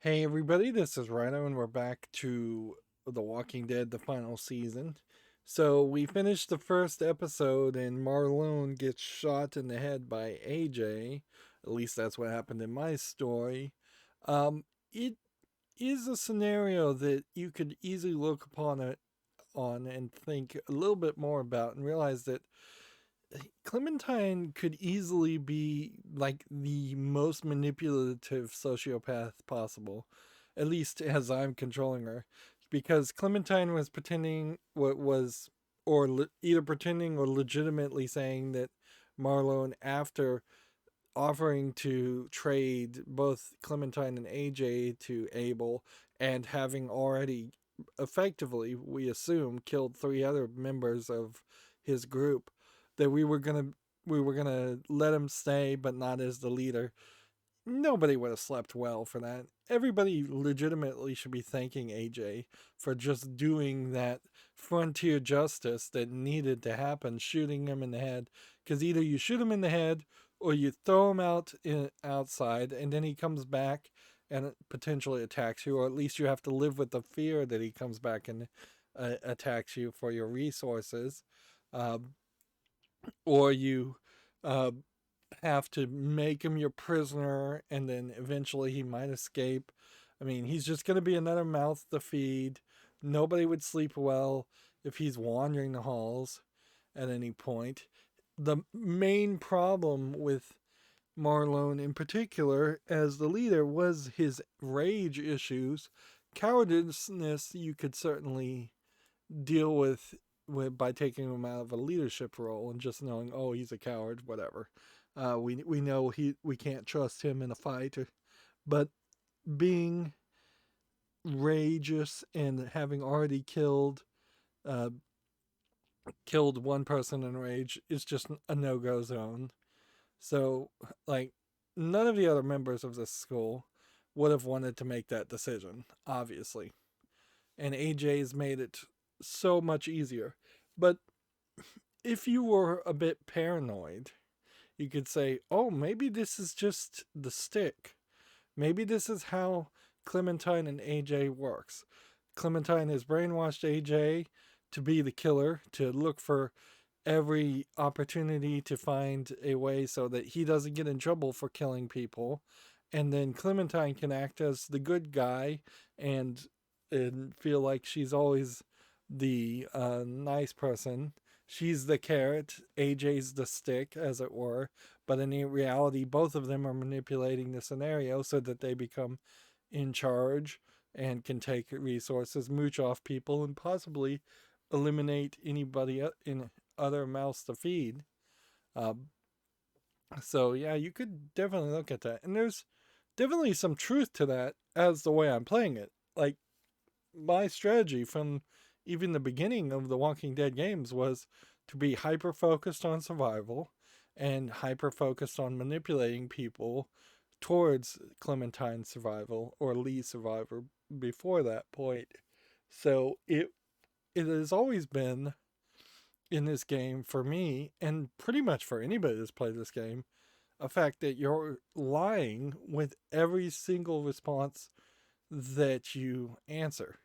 Hey everybody, this is Rydo, and we're back to The Walking Dead, the final season. So we finished the first episode, and Marlone gets shot in the head by AJ. At least that's what happened in my story. It is a scenario that you could easily look upon it on and think a little bit more about, and realize that Clementine could easily be like the most manipulative sociopath possible, at least as I'm controlling her, because Clementine was pretending what was, or either pretending or legitimately saying that Marlone, after offering to trade both Clementine and AJ to Abel, and having already effectively, we assume, killed three other members of his group, that we were gonna let him stay, but not as the leader. Nobody would have slept well for that. Everybody legitimately should be thanking AJ for just doing that frontier justice that needed to happen, shooting him in the head. Because either you shoot him in the head or you throw him outside, and then he comes back and potentially attacks you, or at least you have to live with the fear that he comes back and attacks you for your resources. Uh, or you uh, have to make him your prisoner, and then eventually he might escape. I mean, he's just going to be another mouth to feed. Nobody would sleep well if he's wandering the halls at any point. The main problem with Marlone in particular as the leader was his rage issues. Cowardice you could certainly deal with by taking him out of a leadership role and just knowing, oh, he's a coward, whatever. We know we can't trust him in a fight, but being rageous and having already uh, killed one person in rage is just a no go zone. So, like, none of the other members of this school would have wanted to make that decision, obviously. And AJ's made it so much easier. But if you were a bit paranoid, you could say, oh, maybe this is just the stick. Maybe this is how Clementine and AJ works. Clementine has brainwashed AJ to be the killer, to look for every opportunity to find a way so that he doesn't get in trouble for killing people. And then Clementine can act as the good guy and feel like she's always the nice person. She's the carrot, AJ's the stick, as it were. But in reality, both of them are manipulating the scenario so that they become in charge and can take resources, mooch off people, and possibly eliminate anybody in other mouths to feed. Uh, so yeah, you could definitely look at that, and there's definitely some truth to that as the way I'm playing it. Like, my strategy from even the beginning of the Walking Dead games was to be hyper focused on survival and hyper focused on manipulating people towards Clementine's survival or Lee's survival before that point. So it has always been in this game for me, and pretty much for anybody that's played this game, a fact that you're lying with every single response that you answer,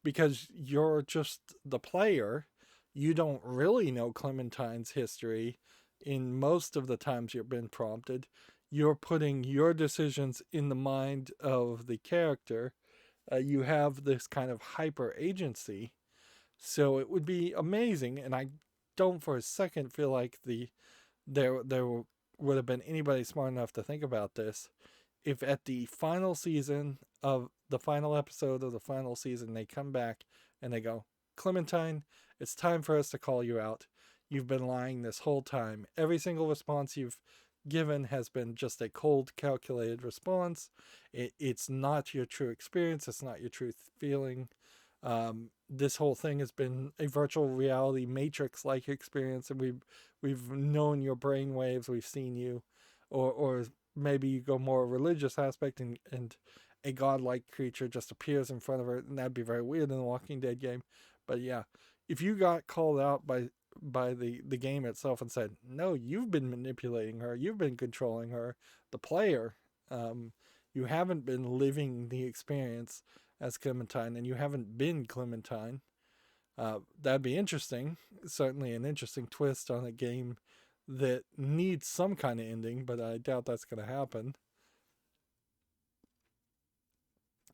because you're just the player. You don't really know Clementine's history in most of the times you've been prompted. You're putting your decisions in the mind of the character. You have this kind of hyper agency. So it would be amazing, and I don't for a second feel like there would have been anybody smart enough to think about this, if at the final season of the final episode of the final season they come back and they go, Clementine, it's time for us to call you out. You've been lying this whole time. Every single response you've given has been just a cold, calculated response. It's not your true experience. It's not your true feeling. This whole thing has been a virtual reality matrix-like experience, and we've known your brain waves. We've seen you, or maybe you go more religious aspect, and a godlike creature just appears in front of her, and that'd be very weird in the Walking Dead game. But yeah, if you got called out by the game itself and said, no, you've been manipulating her, you've been controlling her, the player, um, you haven't been living the experience as Clementine, and you haven't been Clementine. That'd be interesting. Certainly an interesting twist on a game that needs some kind of ending, but I doubt that's going to happen.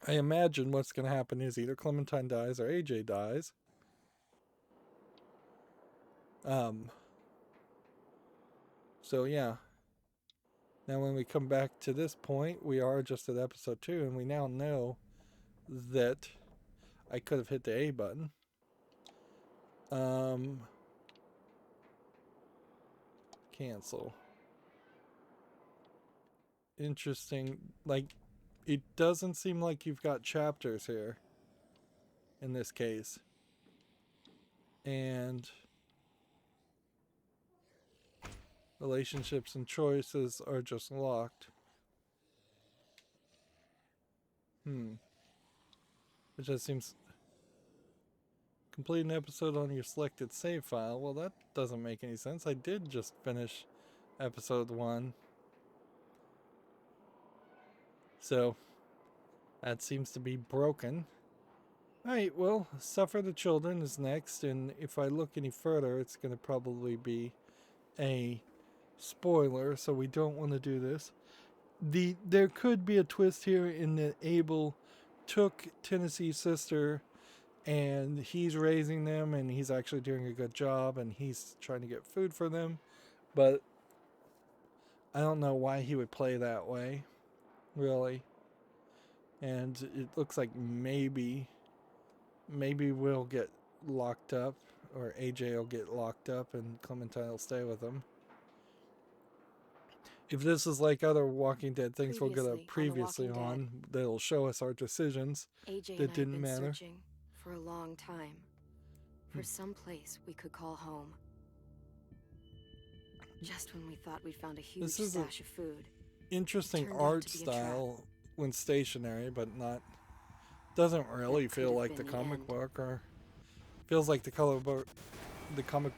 I imagine what's going to happen is either Clementine dies or AJ dies. So yeah. Now when we come back to this point, we are just at episode 2, and we now know that I could have hit the A button. Cancel. Interesting. Like, it doesn't seem like you've got chapters here in this case. And relationships and choices are just locked. Which just seems... Complete an episode on your selected save file. Well, that doesn't make any sense. I did just finish episode 1. So, that seems to be broken. Alright, well, Suffer the Children is next, and if I look any further, it's going to probably be a spoiler, so we don't want to do this. There could be a twist here in that Abel took Tennessee's sister, and he's raising them, and he's actually doing a good job, and he's trying to get food for them, but I don't know why he would play that way, really. And it looks like maybe we'll get locked up, or AJ will get locked up, and Clementine will stay with him. If this is like other Walking Dead things we'll get a previously on, that'll show us our decisions AJ that didn't and I have matter. been searching for a long time for some place we could call home. Just when we thought we'd found a huge stash of food. Interesting art style when stationary, but not... Doesn't really feel like the comic book, or... Feels like the comic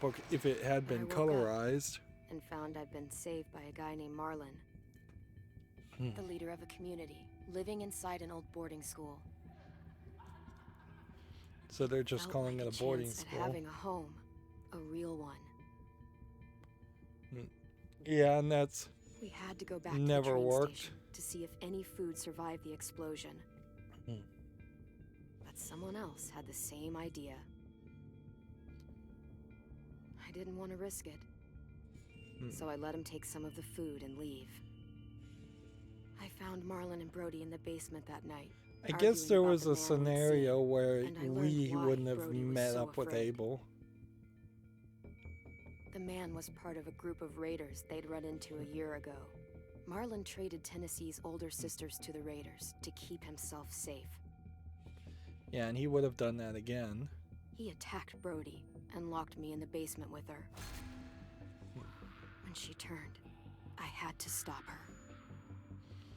book if it had been colorized. And found I'd been saved by a guy named Marlon. The leader of a community, living inside an old boarding school. So they're just calling it a boarding school. At having a home, a real one. Yeah, and that's we had to go back never to the train worked station to see if any food survived the explosion. But someone else had the same idea. I didn't want to risk it. So I let him take some of the food and leave. I found Marlon and Brody in the basement that night. I guess there was a scenario where we wouldn't have met up with Abel. The man was part of a group of raiders they'd run into a year ago. Marlon traded Tennessee's older sisters to the raiders to keep himself safe. Yeah, and he would have done that again. He attacked Brody and locked me in the basement with her. When she turned, I had to stop her.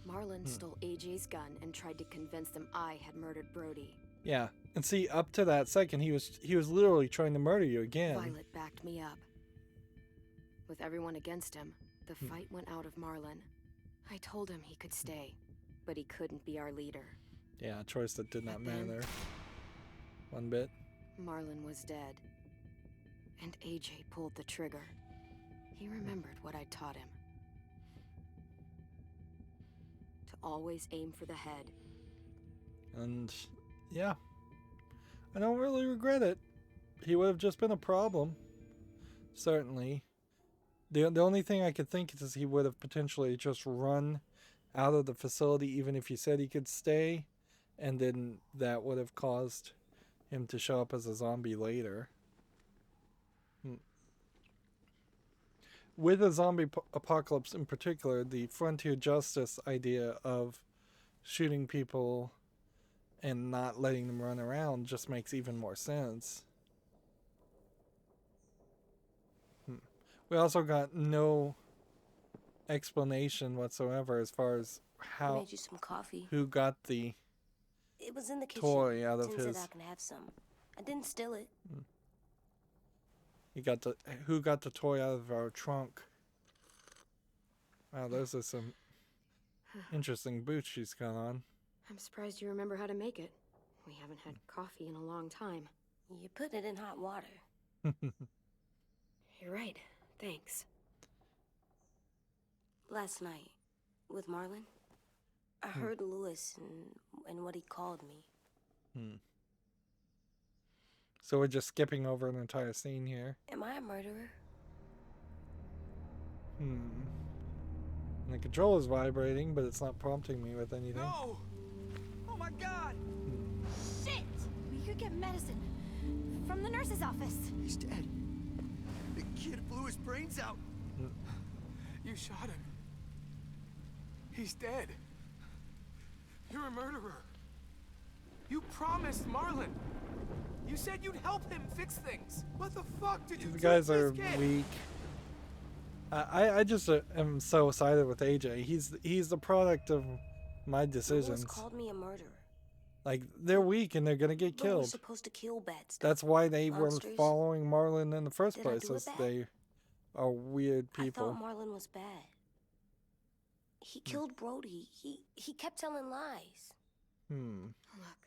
Marlon stole AJ's gun and tried to convince them I had murdered Brody. Yeah, and see, up to that second, he was literally trying to murder you again. Violet backed me up. With everyone against him, the fight went out of Marlon. I told him he could stay, but he couldn't be our leader. Yeah, a choice that did not matter one bit. Marlon was dead, and AJ pulled the trigger. He remembered what I taught him. To always aim for the head. And, yeah. I don't really regret it. He would have just been a problem. Certainly. The only thing I could think is he would have potentially just run out of the facility even if he said he could stay. And then that would have caused him to show up as a zombie later. With a zombie apocalypse in particular, the frontier justice idea of shooting people and not letting them run around just makes even more sense. We also got no explanation whatsoever as far as how I made you some coffee. Who got the it was in the kitchen. toy out of Tim his. said I can have some. I didn't steal it. Who got the toy out of our trunk? Wow, those are some Interesting boots she's got on. I'm surprised you remember how to make it. We haven't had coffee in a long time. You put it in hot water. You're right. Thanks. Last night, with Marlon, I heard Lewis and what he called me. So we're just skipping over an entire scene here. Am I a murderer? And the controller's vibrating, but it's not prompting me with anything. No! Oh my god! Shit! We could get medicine from the nurse's office. He's dead. The kid blew his brains out. You shot him. He's dead. You're a murderer. You promised Marlon. You said you'd help him fix things. What the fuck did you do These to guys are this kid? weak. I just am so sided with AJ. He's the product of my Lewis decisions. called me a murderer. Like, they're weak and they're gonna get But we're killed. supposed to kill bad stuff. That's why they were Monsters. following Marlon in the first Did I place, do it as bad? they are weird I people. thought Marlon was bad. He killed Brody. He kept telling lies. Look,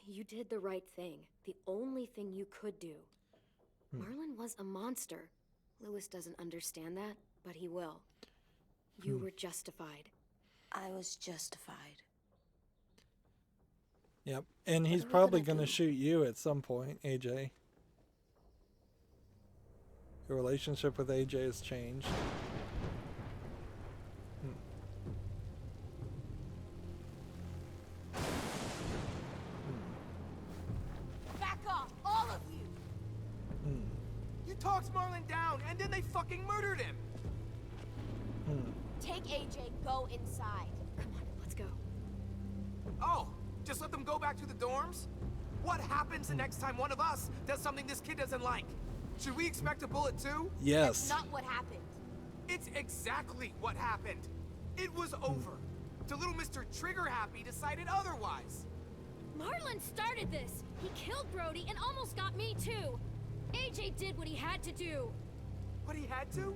you did the right thing. The only thing you could do. Marlon was a monster. Lewis doesn't understand that, but he will. You were justified. I was justified. Yep. And he's are we probably gonna gonna do? shoot you at some point, AJ. Your relationship with AJ has changed. Back off, all of you! You talked Marlon down, and then they fucking murdered him. Take AJ, go inside. Come on, let's go. Oh, just let them go back to the dorms? What happens the next time one of us does something this kid doesn't like? Should we expect a bullet too? Yes. Not what happened. It's exactly what happened. It was over. The little Mr. Trigger Happy decided otherwise. Marlon started this. He killed Brody and almost got me too. AJ did what he had to do. But he had to?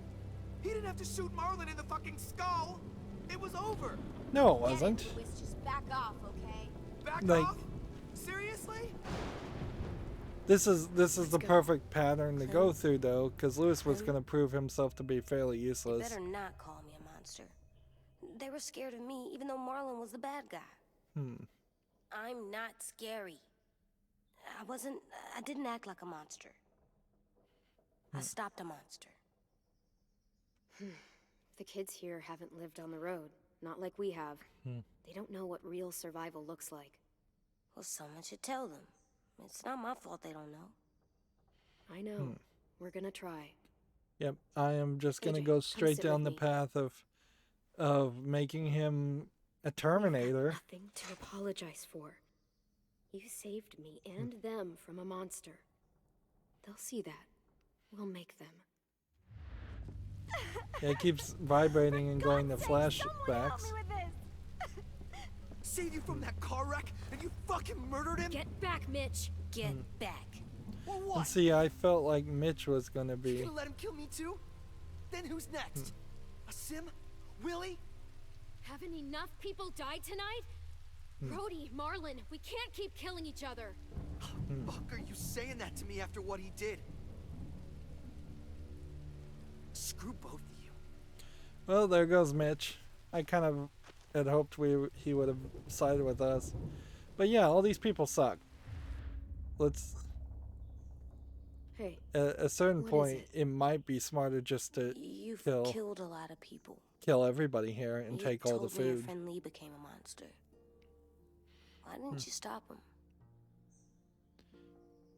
He didn't have to shoot Marlon in the fucking skull. It was over. No, it Get it, wasn't. Lewis, just back off, okay? Back Like- off? Seriously? This is the go. perfect pattern to go Clem. through, though, because Lewis was Clem. going to prove himself to be fairly They useless. better not call me a monster. They were scared of me, even though Marlon was the bad guy. I'm not scary. I didn't act like a monster. I stopped a monster. The kids here haven't lived on the road, not like we have. They don't know what real survival looks like. Well, someone should tell them. It's not my fault they don't know. I know. We're gonna try. Yep, I am just going to AJ, go come straight sit down the with me. path of making him a You've got Terminator. nothing to apologize for. You saved me and them from a monster. They'll see that. We'll make them. Yeah, it keeps vibrating and going to Someone help flashbacks. me with this. Saved you from that car wreck, and you fucking murdered him? Get back, Mitch! Get back. Well, And what? see, I felt like Mitch was going to You be. gonna let him kill me too? Then who's next? A Sim? Willie? Haven't enough people died tonight? Brody, Marlon, we can't keep killing each other. Fuck are you saying that to me after what he did? Screw both of you. Well, there goes Mitch. I kind of had hoped he would have sided with us. But yeah, all these people suck. Let's. Hey, At a certain What is point, it? it might be smarter just to You've kill. killed a lot of people. kill everybody here and You take all the told me your food. friend Lee became a monster. Why didn't you stop him?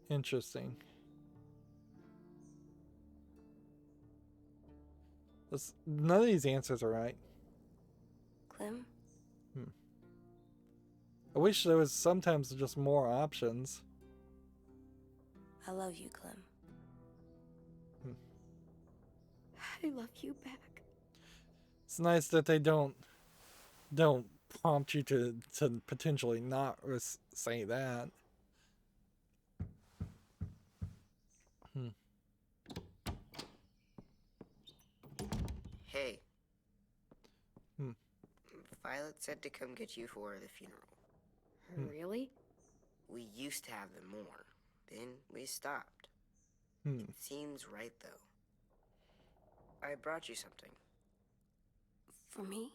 Interesting. None of these answers are right. Clem? I wish there was sometimes just more options. I love you, Clem. I love you back. It's nice that they don't prompt you to potentially not say that. Hey. Hmm. Violet said to come get you for the funeral. Really? We used to have them more. Then we stopped. It seems right, though. I brought you something. For me?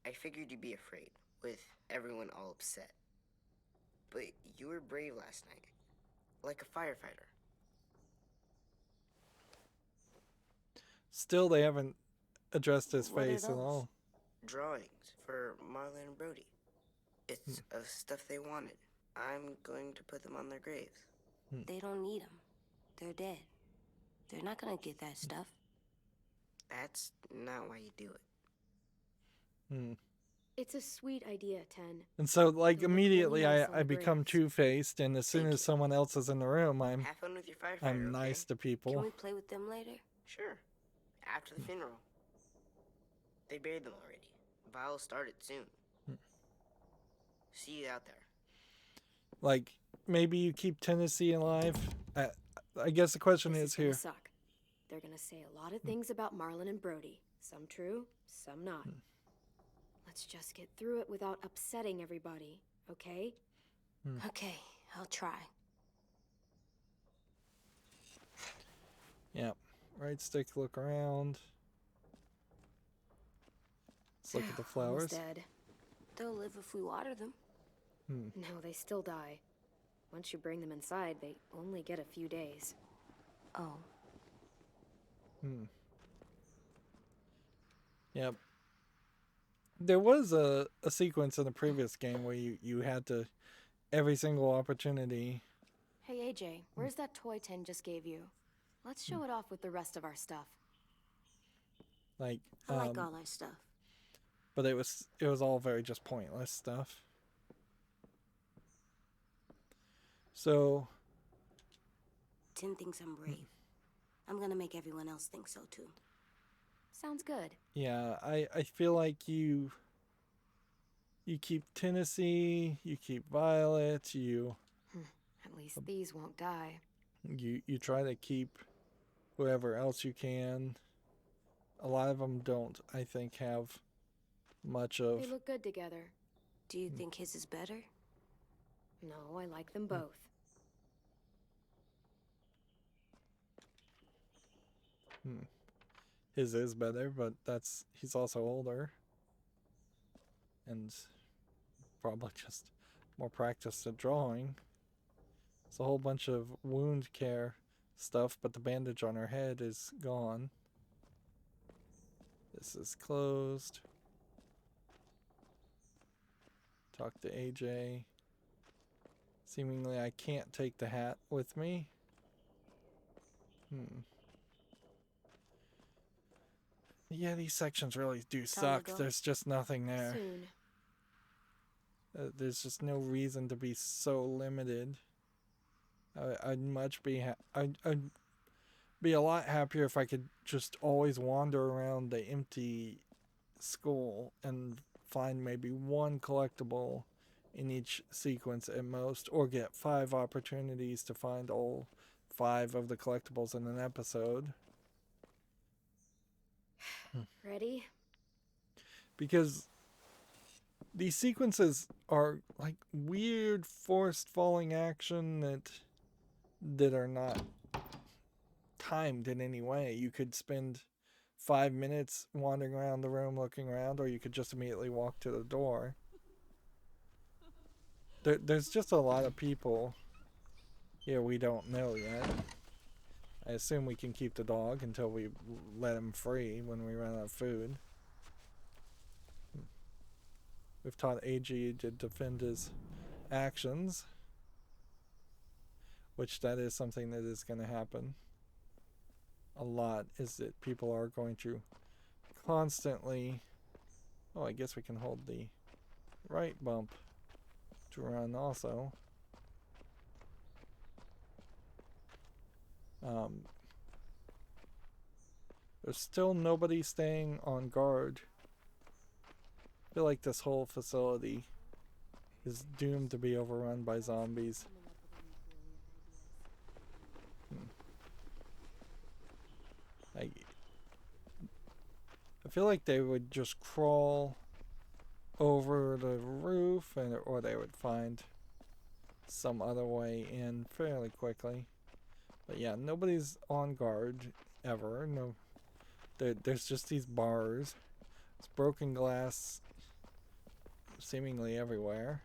I figured you'd be afraid, with everyone all upset. But you were brave last night. Like a firefighter. Still, they haven't addressed his What are face at those? all. Drawings for Marlon and Brody. It's of stuff they wanted. I'm going to put them on their graves. They don't need them. They're dead. They're not gonna get that stuff. That's not why you do it. It's a sweet idea, 10. And so, like, They'll look immediately really nice on I the become graves. two-faced, and as soon Thank as you. someone else is in the room, I'm Have fun with your firefighter, I'm okay? nice to Can people. we play with them later? Sure. After the funeral. They buried them already. Vile started soon. See you out there. Like, maybe you keep Tennessee alive. I guess the question This is gonna here. suck. They're gonna say a lot of things about Marlon and Brody. Some true, some not. Let's just get through it without upsetting everybody, okay? Okay, I'll try. Yeah. Right stick, look around. Let's look at the Almost flowers. dead. They'll live if we water them. No, they still die. Once you bring them inside, they only get a few days. Oh. Yep. There was a sequence in the previous game where you had to, every single opportunity. Hey, AJ, where's that toy 10 just gave you? Let's show it off with the rest of our stuff. Like, I like all our stuff. but it was all very just pointless stuff. So, 10 thinks I'm brave. I'm gonna make everyone else think so too. Sounds good. yeah, I feel like you keep Tennessee, you keep Violet, you At least these won't die. try to keep whoever else you can. A lot of them don't, I think, have much of. They look good together. Do you think his is better? No, I like them both. His is better, but he's also older. And probably just more practiced at drawing. It's a whole bunch of wound care stuff, but the bandage on her head is gone. This is closed. Talk to AJ. Seemingly I can't take the hat with me. Yeah, these sections really do Time to suck. go. There's just nothing there. Soon. There's just no reason to be so limited. I'd much be I'd be a lot happier if I could just always wander around the empty school and find maybe one collectible in each sequence at most, or get 5 opportunities to find all 5 of the collectibles in an episode. Ready? Because these sequences are like weird forced falling action that are not timed in any way. You could spend 5 minutes wandering around the room looking around, or you could just immediately walk to the door. There's just a lot of people here we don't know yet. I assume we can keep the dog until we let him free when we run out of food. We've taught AG to defend his actions, which that is something that is going to happen a lot, is that people are going to constantly... Oh, I guess we can hold the right bump to run also. There's still nobody staying on guard. I feel like this whole facility is doomed to be overrun by zombies. I feel like they would just crawl over the roof, or they would find some other way in fairly quickly. But yeah, nobody's on guard ever. No, there's just these bars. It's broken glass seemingly everywhere.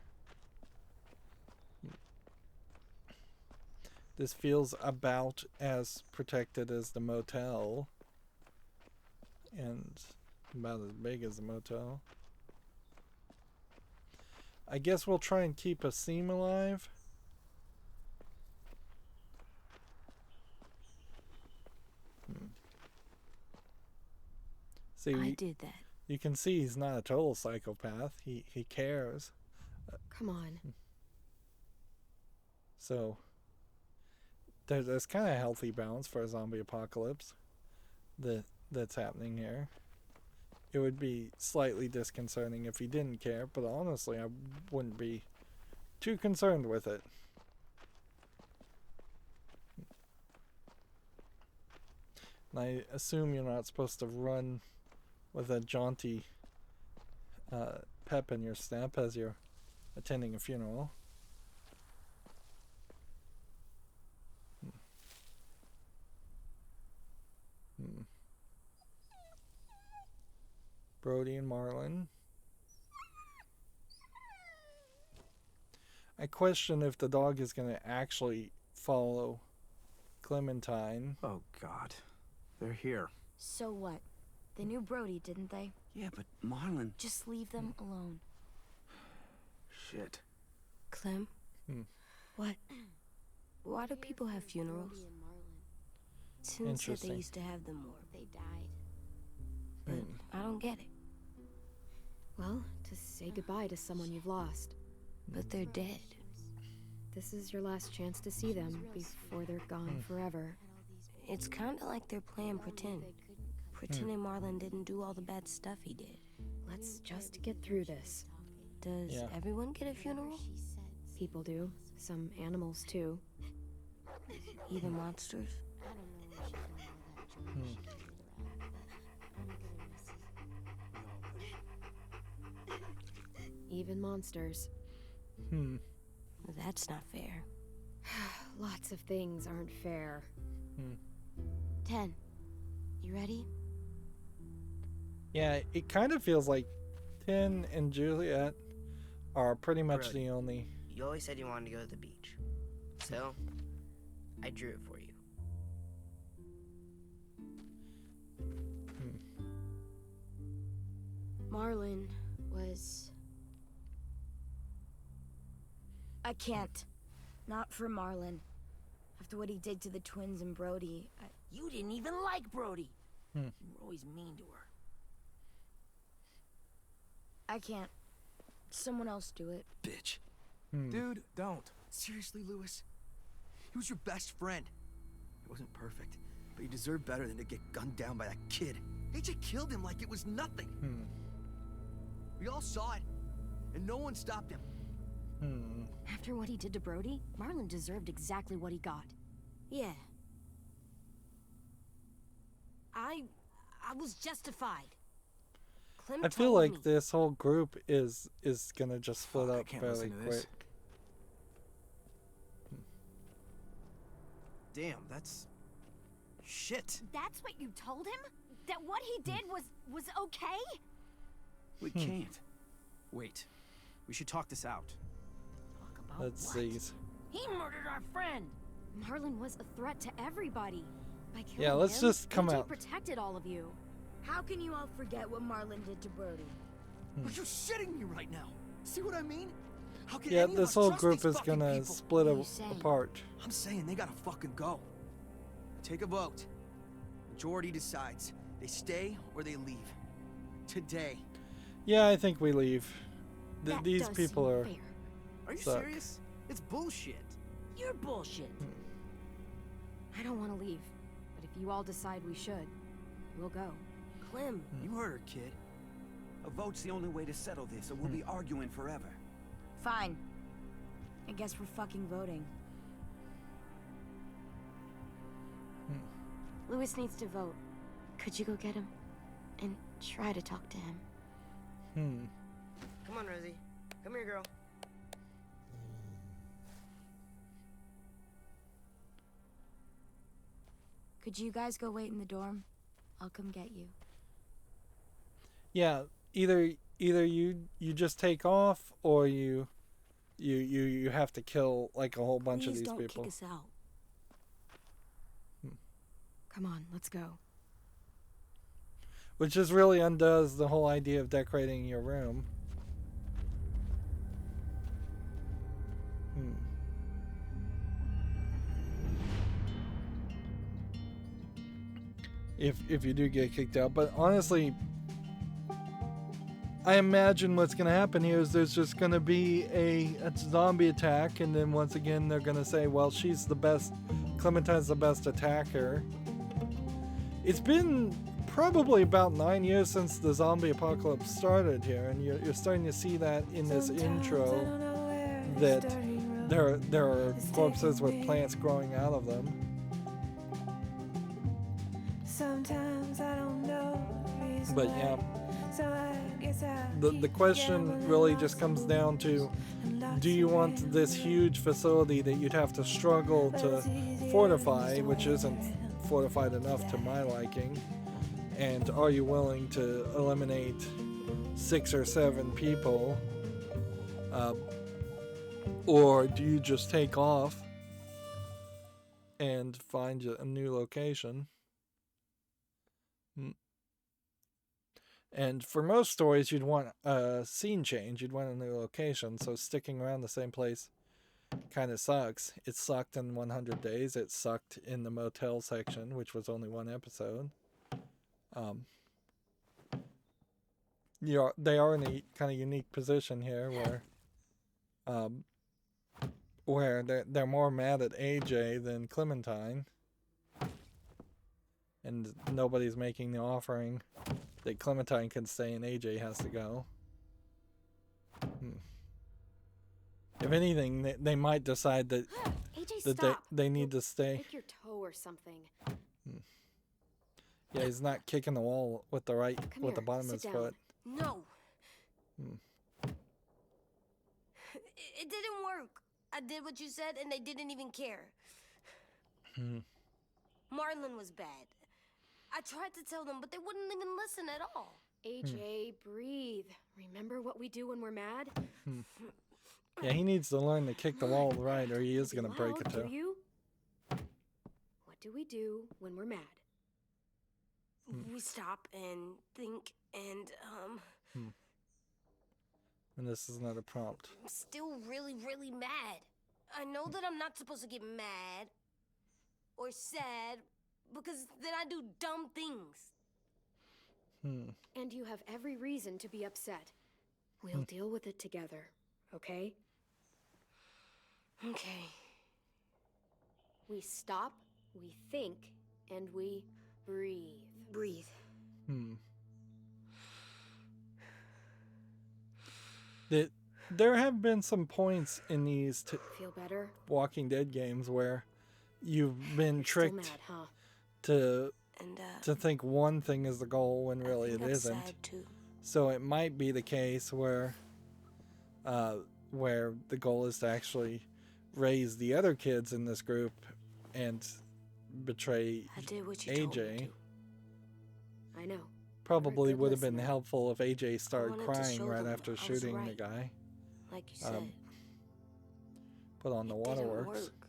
This feels about as protected as the motel, and about as big as the motel. I guess we'll try and keep a seam alive. See, I did that. You can see he's not a total psychopath. He cares. Come on. So there's kind of a healthy balance for a zombie apocalypse that's happening here. It would be slightly disconcerting if he didn't care, but honestly, I wouldn't be too concerned with it. And I assume you're not supposed to run with a jaunty pep in your step as you're attending a funeral. Brody and Marlon. I question if the dog is going to actually follow Clementine. Oh, God. They're here. So what? They knew Brody, didn't they? Yeah, but Marlon... Just leave them alone. Shit. Clem? What? Why do people have funerals? Tim said they used to have them more. They died. But I don't get it. Well, to say goodbye to someone you've lost. But they're dead. This is your last chance to see them before they're gone forever. It's kind of like they're playing pretend. Pretending Marlon didn't do all the bad stuff he did. Let's just get through this. Does everyone get a funeral? People do. Some animals too. Even monsters? Even monsters. That's not fair. Lots of things aren't fair. 10. You ready? Yeah, it kind of feels like Tin and Juliet are pretty much the only... You always said you wanted to go to the beach. So, I drew it for you. Marlon was... I can't. Not for Marlon. After what he did to the twins and Brody, You didn't even like Brody. You were always mean to her. I can't. Someone else do it. Bitch. Dude, don't. Seriously, Lewis? He was your best friend. He wasn't perfect, but he deserved better than to get gunned down by that kid. AJ killed him like it was nothing. We all saw it, and no one stopped him. After what he did to Brody, Marlon deserved exactly what he got. Yeah. I was justified. Clem I feel told like me. this whole group is gonna just split up can't fairly listen to this. quick. Damn, that's... shit. That's what you told him? That what he did was okay? We can't. Wait. We should talk this out. Talk about Let's what? see. He murdered our friend. Marlon was a threat to everybody. By killing Yeah, let's him, just come AJ out. protected all of you. How can you all forget what Marlon did to Brody? Are you shitting me right now? See what I mean? How can Yeah, any of this us whole trust group these is fucking gonna people? split What are you saying? apart. I'm saying they gotta fucking go. Take a vote. Majority decides. They stay or they leave. Today. Yeah, I think we leave. That These does people seem are... fair. Are you Suck. serious? It's bullshit. You're bullshit. I don't want to leave, but if you all decide we should, we'll go. Clem, You heard her, kid. A vote's the only way to settle this, or we'll be arguing forever. Fine. I guess we're fucking voting. Lewis needs to vote. Could you go get him? And try to talk to him. Come on, Rosie. Come here, girl. Could you guys go wait in the dorm? I'll come get you. Yeah, either you just take off, or you have to kill like a whole bunch of Please these don't people. kick us out. Come on, let's go. Which just really undoes the whole idea of decorating your room. If you do get kicked out. But honestly, I imagine what's going to happen here is there's just going to be a zombie attack, and then once again they're going to say, well, she's the best, Clementine's the best attacker. It's been probably about 9 years since the zombie apocalypse started here, and you're starting to see that in this intro, that there are corpses with plants growing out of them. Sometimes I don't know. But yeah, the question really just comes down to, do you want this huge facility that you'd have to struggle to fortify, which isn't fortified enough to my liking, and are you willing to eliminate 6 or 7 people, or do you just take off and find a new location? And for most stories, you'd want a scene change. You'd want a new location. So sticking around the same place kind of sucks. It sucked in 100 Days. It sucked in the motel section, which was only 1 episode. They are in a kind of unique position here where they're more mad at AJ than Clementine. And nobody's making the offering that Clementine can stay and AJ has to go. If anything, they might decide that AJ, that they need to stay. Break your toe or something. Yeah, he's not kicking the wall with the Come bottom of sit his down. foot. No. It didn't work. I did what you said, and they didn't even care. Marlon was bad. I tried to tell them, but they wouldn't even listen at all. AJ, breathe. Remember what we do when we're mad? Yeah, he needs to learn to kick the wall right, or he is going to break a toe. Do you? What do we do when we're mad? We stop and think and, And this is another prompt. I'm still really, really mad. I know that I'm not supposed to get mad or sad, because then I do dumb things. And you have every reason to be upset. We'll deal with it together, okay? Okay. We stop, we think, and we breathe. Breathe. There have been some points in these Feel better? Walking Dead games where you've been You're tricked still mad, huh? to think one thing is the goal when really it I'm isn't. sad too. So it might be the case where the goal is to actually raise the other kids in this group and betray I did what you told me AJ. to. I know. Probably good would have been listener. helpful if AJ started wanted to crying show right them after I was shooting the right. guy. Like you said. Put on the It didn't waterworks. work.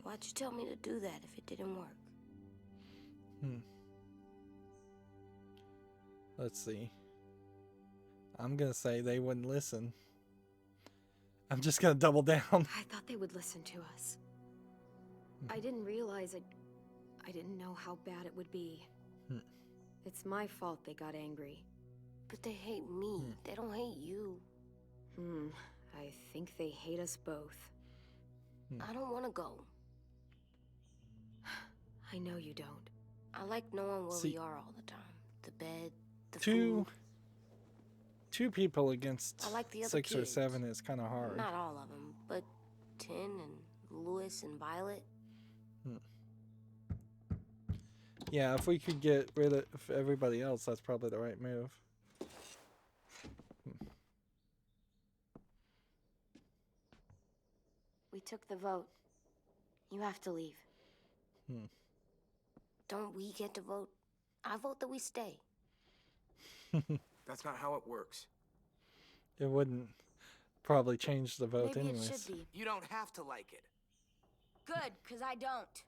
Why'd you tell me to do that if it didn't work? Let's see. I'm gonna say they wouldn't listen. I'm just gonna double down. I thought they would listen to us. I didn't realize I didn't know how bad it would be. It's my fault they got angry. But they hate me. They don't hate you. I think they hate us both. I don't want to go. I know you don't. I like knowing where See, we are all the time. The bed, the two food. people against I like the other 6 or kids. 7 is kind of hard. Not all of them, but Tin and Louis and Violet. Yeah, if we could get rid of everybody else, that's probably the right move. We took the vote. You have to leave. Don't we get to vote? I vote that we stay. That's not how it works. It wouldn't probably change the vote Maybe anyways. it should be. You don't have to like it. Good, because I don't.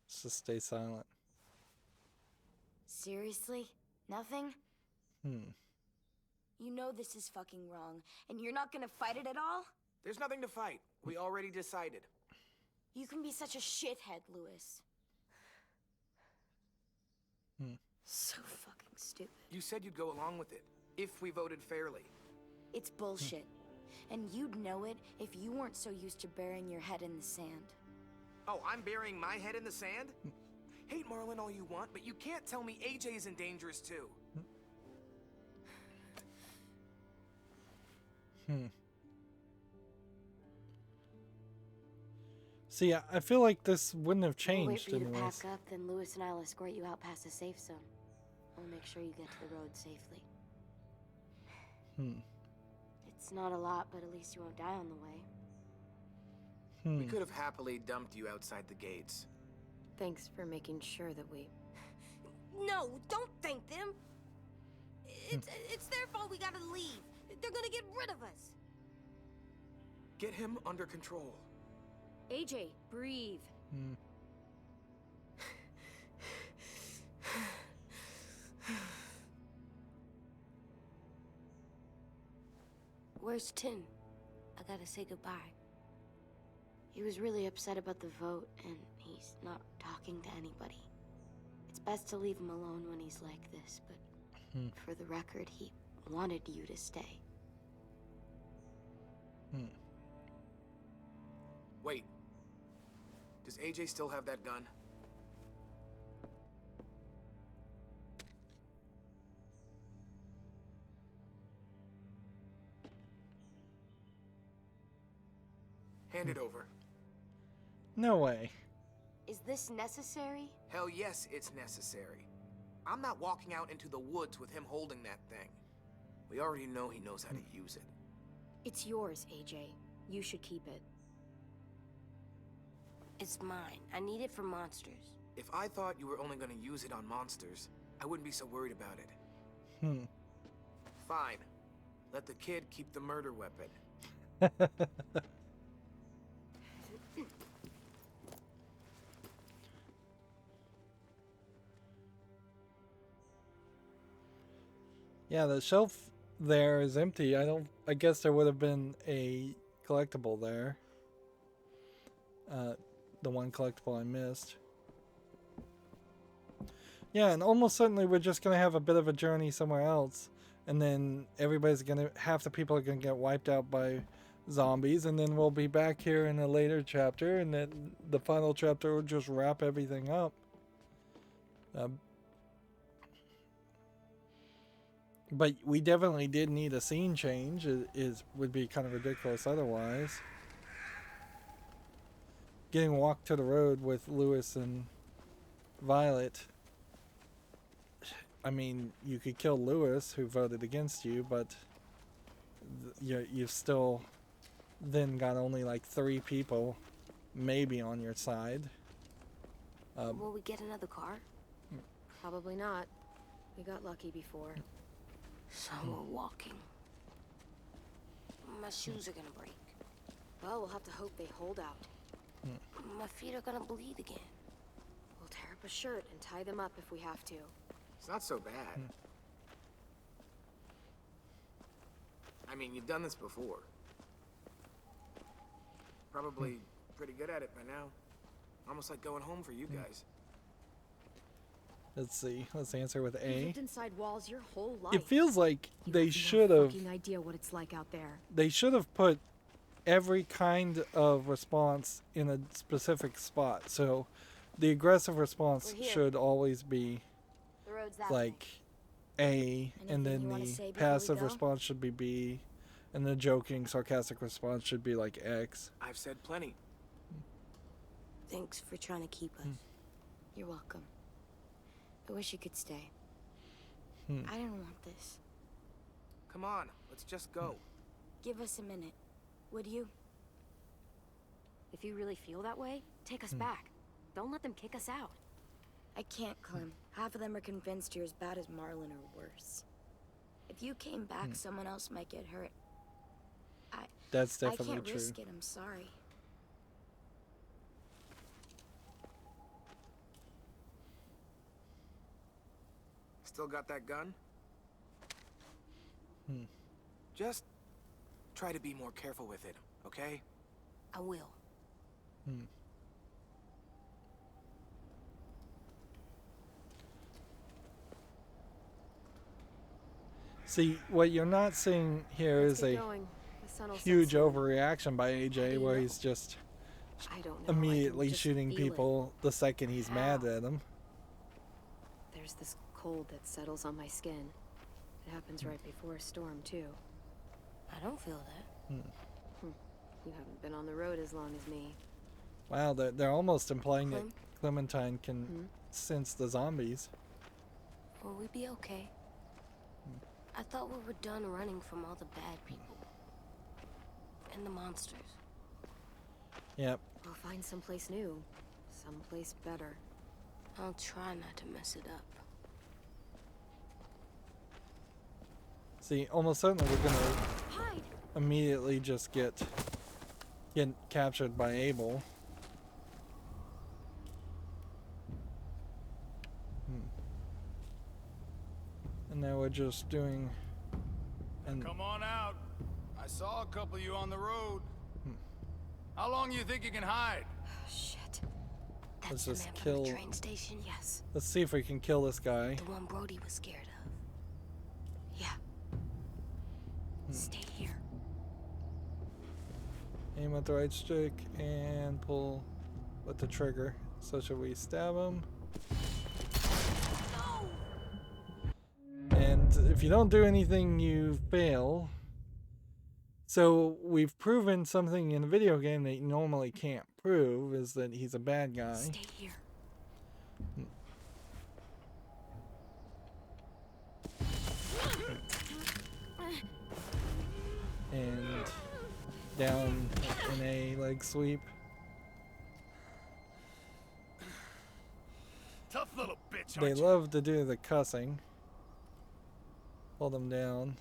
Just stay silent. Seriously? Nothing? You know this is fucking wrong, and you're not gonna fight it at all? There's nothing to fight. We already decided. You can be such a shithead, Lewis. So fucking stupid. You said you'd go along with it, if we voted fairly. It's bullshit. And you'd know it if you weren't so used to burying your head in the sand. Oh, I'm burying my head in the sand? Hate Marlon all you want, but you can't tell me AJ isn't dangerous too. See, I feel like this wouldn't have We'll wait changed for you to anyways. pack up, then Lewis and I'll escort you out past the safe zone. We'll make sure you get to the road safely. It's not a lot, but at least you won't die on the way. We could have happily dumped you outside the gates. Thanks for making sure that we... No, don't thank them. It's their fault we gotta leave. They're gonna get rid of us. Get him under control. AJ, breathe. Where's Tin? I gotta say goodbye. He was really upset about the vote, and he's not talking to anybody. It's best to leave him alone when he's like this, but for the record, he wanted you to stay. Wait. Does AJ still have that gun? Hand it over. No way. Is this necessary? Hell yes, it's necessary. I'm not walking out into the woods with him holding that thing. We already know he knows how to use it. It's yours, AJ. You should keep it. It's mine. I need it for monsters. If I thought you were only going to use it on monsters, I wouldn't be so worried about it. Fine. Let the kid keep the murder weapon. Yeah, the shelf there is empty. I guess there would have been a collectible there. The one collectible I missed. Yeah, and almost certainly we're just going to have a bit of a journey somewhere else. And then half the people are going to get wiped out by zombies. And then we'll be back here in a later chapter. And then the final chapter will just wrap everything up. But we definitely did need a scene change. It would be kind of ridiculous otherwise. Getting walked to the road with Lewis and Violet. I mean, you could kill Lewis, who voted against you, but you've still then got only like 3 people maybe on your side. Will we get another car? Probably not. We got lucky before. So we're walking. My shoes are gonna break. Well, we'll have to hope they hold out. My feet are gonna bleed again. We'll tear up a shirt and tie them up if we have to. It's not so bad. I mean, you've done this before. Probably pretty good at it by now. Almost like going home for you guys. Let's see. Let's answer with You've A. lived inside walls your whole life. It feels like they You should have have. no fucking idea what it's like out there. They should have put every kind of response in a specific spot. So the aggressive response We're here. should always be The road's that like way. A, and Anything then you wanna the say before we passive go? response should be B, and the joking, sarcastic response should be like X. I've said plenty. Thanks for trying to keep us. You're welcome. I wish you could stay. I didn't want this. Come on, let's just go. Give us a minute, would you? If you really feel that way, take us back. Don't let them kick us out. I can't, Clem. Half of them are convinced you're as bad as Marlon or worse. If you came back, someone else might get hurt. That's I definitely can't true. risk it, I'm sorry. Still got that gun? Just try to be more careful with it, okay? I will. See, what you're not seeing here Let's is get a going. The sun will set huge soon. overreaction by AJ, How do you where know? he's just I don't know. immediately I can just shooting feel it. people the second he's mad How? at them. There's this cold that settles on my skin. It happens right before a storm, too. I don't feel that. You haven't been on the road as long as me. Wow, they're almost implying Clem? that Clementine can sense the zombies. Will we be okay? I thought we were done running from all the bad people. And the monsters. Yep. We'll find someplace new. Someplace better. I'll try not to mess it up. See, almost certainly we're gonna Hide! immediately just get captured by Abel. And now we're just doing Come on out. I saw a couple of you on the road. How long you think you can hide? Shit. Let's That's the just man kill. from the train station? Yes. Let's see if we can kill this guy. The one Brody was scared of. Yeah. Stay here. Aim with the right stick and pull with the trigger. So should we stab him? And if you don't do anything, you fail. So we've proven something in a video game that you normally can't prove, is that he's a bad guy. Stay here. And down in a leg sweep. Tough little bitch, They aren't you? love to do the cussing. Pull them down.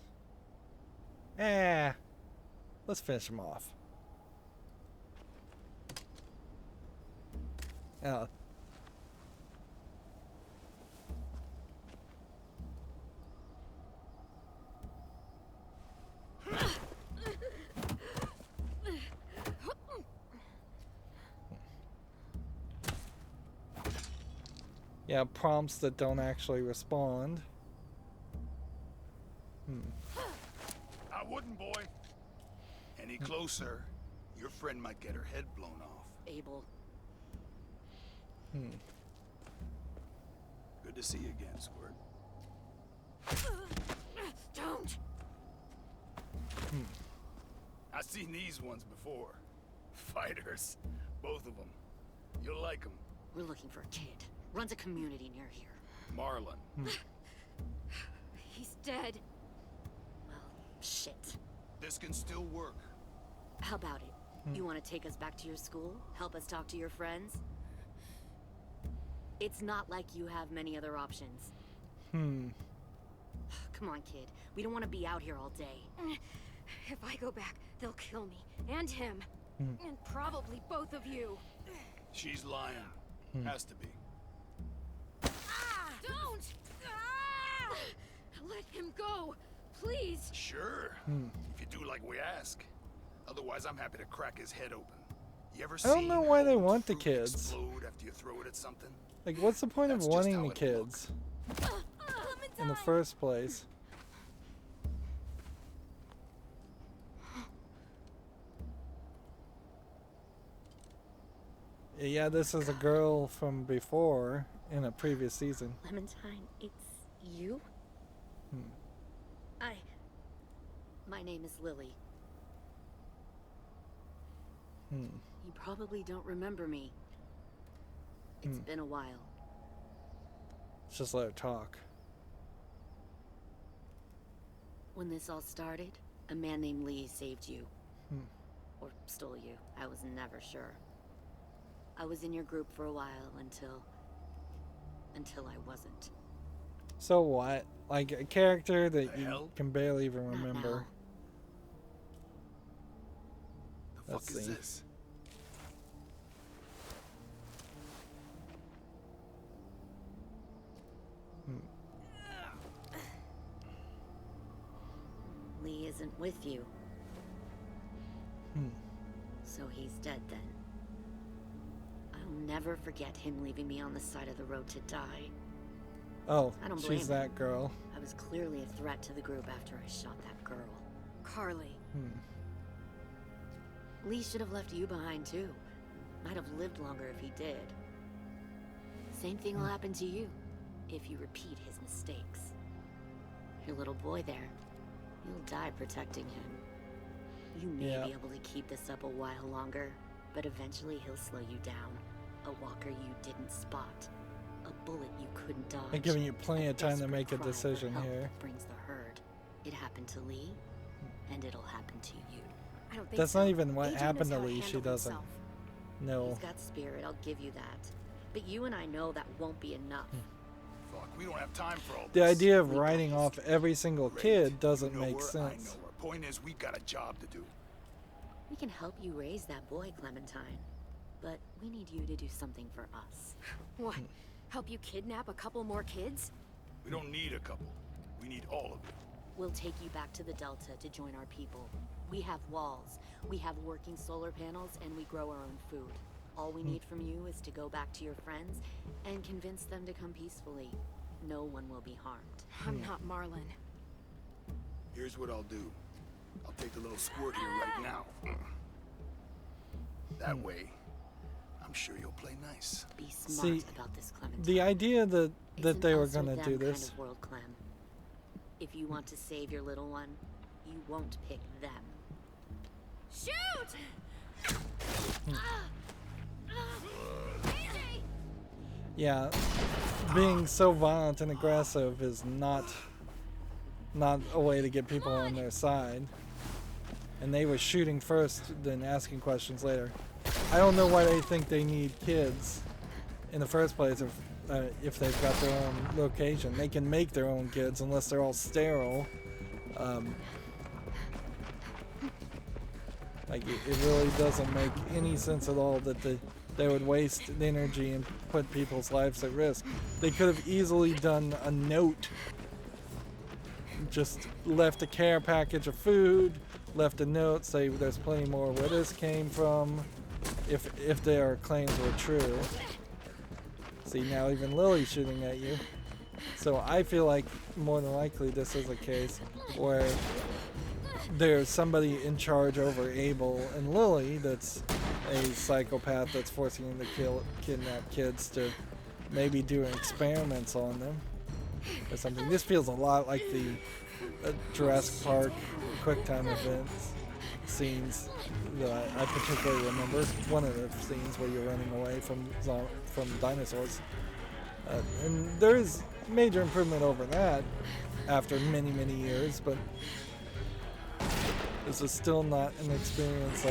Let's finish him off. Oh. Yeah, prompts that don't actually respond. I wouldn't, boy. Any closer, your friend might get her head blown off. Abel. Good to see you again, Squirt. Don't! I've seen these ones before. Fighters. Both of them. You'll like them. We're looking for a kid. Runs a community near here. Marlon. He's dead. Well, shit. This can still work. How about it? You want to take us back to your school? Help us talk to your friends? It's not like you have many other options. Come on, kid. We don't want to be out here all day. If I go back, they'll kill me. And him. And probably both of you. She's lying. Has to be. Don't! Let him go. Please. Sure. If you do like we ask. Otherwise, I'm happy to crack his head open. You ever I don't know why they old want the fruit kids. explode after you throw it at something? Like, what's the point of That's just wanting how the it'll look. kids in the first place? Yeah, this is a girl from before in a previous season. Clementine, it's you? My name is Lily. You probably don't remember me. It's been a while. Let's just let her talk. When this all started, A man named Lee saved you. Or stole you. I was never sure. I was in your group for a while until I wasn't. So what? Like a character that you can barely even remember. The fuck is this? Lee isn't with you. So he's dead then. I'll never forget him leaving me on the side of the road to die. Oh, I don't blame she's that girl. I was clearly a threat to the group after I shot that girl. Carly. Lee should have left you behind too. Might have lived longer if he did. Same thing will happen to you if you repeat his mistakes. Your little boy there, you'll die protecting him. You may be able to keep this up a while longer, but eventually he'll slow you down. A walker you didn't spot. A bullet you couldn't dodge. I'm giving you plenty of time to make a decision here. Brings the herd. It happened to Lee, and it'll happen to you. I don't think That's so. not even what Agent happened knows to how Lee. She handle doesn't. himself. No. He's got spirit, I'll give you that. But you and I know that won't be enough. Fuck, we don't have time for all The this. idea of writing off every single Great. kid doesn't You know make her, sense. I know her. Point is, we've got a job to do. We can help you raise that boy, Clementine. But we need you to do something for us. What? Help you kidnap a couple more kids? We don't need a couple. We need all of them. We'll take you back to the Delta to join our people. We have walls, we have working solar panels, and we grow our own food. All we need from you is to go back to your friends and convince them to come peacefully. No one will be harmed. I'm not Marlon. Here's what I'll do. I'll take the little squirt here right now. That way, I'm sure you'll play nice. Be smart about this, Clementine. The idea that It's they an were us or gonna them do kind this. of world, Clem. If you want to save your little one, you won't pick them. Shoot! Yeah, being so violent and aggressive is not a way to get people on their side. And they were shooting first, then asking questions later. I don't know why they think they need kids in the first place if they've got their own location. They can make their own kids unless they're all sterile. Like it really doesn't make any sense at all that they would waste energy and put people's lives at risk. They could have easily done a note, just left a care package of food, left a note, say there's plenty more where this came from, if their claims were true. See, now even Lily's shooting at you. So I feel like more than likely this is a case where there's somebody in charge over Abel and Lily that's a psychopath that's forcing them to kidnap kids to maybe do experiments on them or something. This feels a lot like the Jurassic Park QuickTime events scenes that I particularly remember. One of the scenes where you're running away from dinosaurs. And there is major improvement over that after many, many years, but this is still not an experience